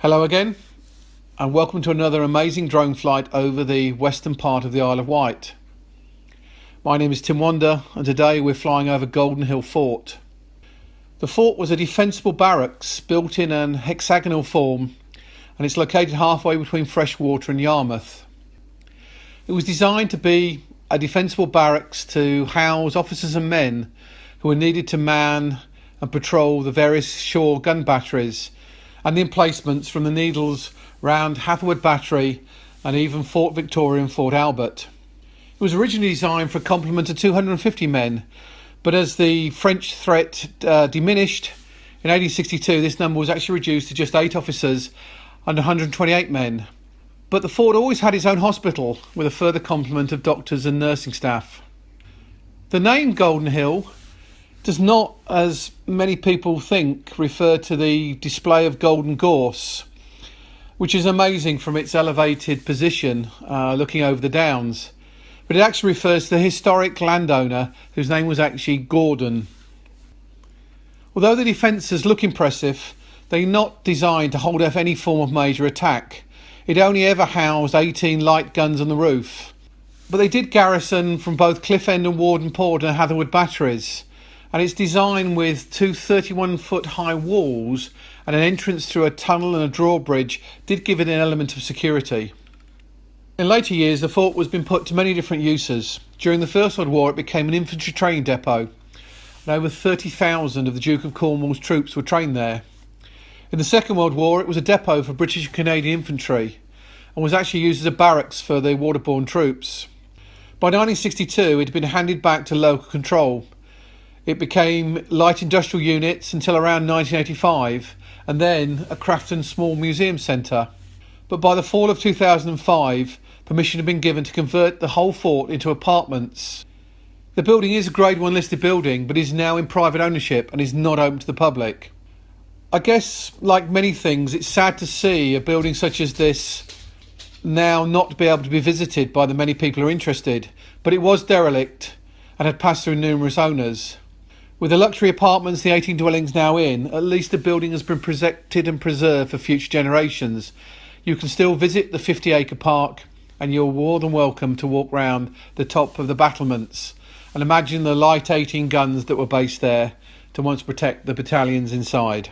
Hello again, and welcome to another amazing drone flight over the western part of the Isle of Wight. My name is Tim Wander, and today we're flying over Golden Hill Fort. The fort was a defensible barracks built in an hexagonal form, and it's located halfway between Freshwater and Yarmouth. It was designed to be a defensible barracks to house officers and men who were needed to man and patrol the various shore gun batteries and the emplacements from the Needles round Hatherwood Battery and even Fort Victoria and Fort Albert. It was originally designed for a complement of 250 men, but as the French threat diminished in 1862, this number was actually reduced to just 8 officers and 128 men. But the fort always had its own hospital with a further complement of doctors and nursing staff. The name Golden Hill does not, as many people think, refer to the display of golden gorse, which is amazing from its elevated position looking over the downs, but it actually refers to the historic landowner whose name was actually Gordon. Although the defences look impressive, they're not designed to hold off any form of major attack. It only ever housed 18 light guns on the roof, but they did garrison from both Cliff End and Warden Port and Hatherwood batteries, and it's designed with 2 31-foot high walls and an entrance through a tunnel and a drawbridge did give it an element of security. In later years, the fort has been put to many different uses. During the First World War, it became an infantry training depot, and over 30,000 of the Duke of Cornwall's troops were trained there. In the Second World War, it was a depot for British and Canadian infantry, and was actually used as a barracks for the waterborne troops. By 1962, it had been handed back to local control. It became light industrial units until around 1985, and then a Crafton small museum centre. But by the fall of 2005, permission had been given to convert the whole fort into apartments. The building is a Grade 1 listed building, but is now in private ownership and is not open to the public. I guess, like many things, it's sad to see a building such as this now not be able to be visited by the many people who are interested, but it was derelict and had passed through numerous owners. With the luxury apartments the 18 dwellings now in, at least the building has been protected and preserved for future generations. You can still visit the 50-acre park, and you're more than welcome to walk round the top of the battlements and imagine the light 18 guns that were based there to once protect the battalions inside.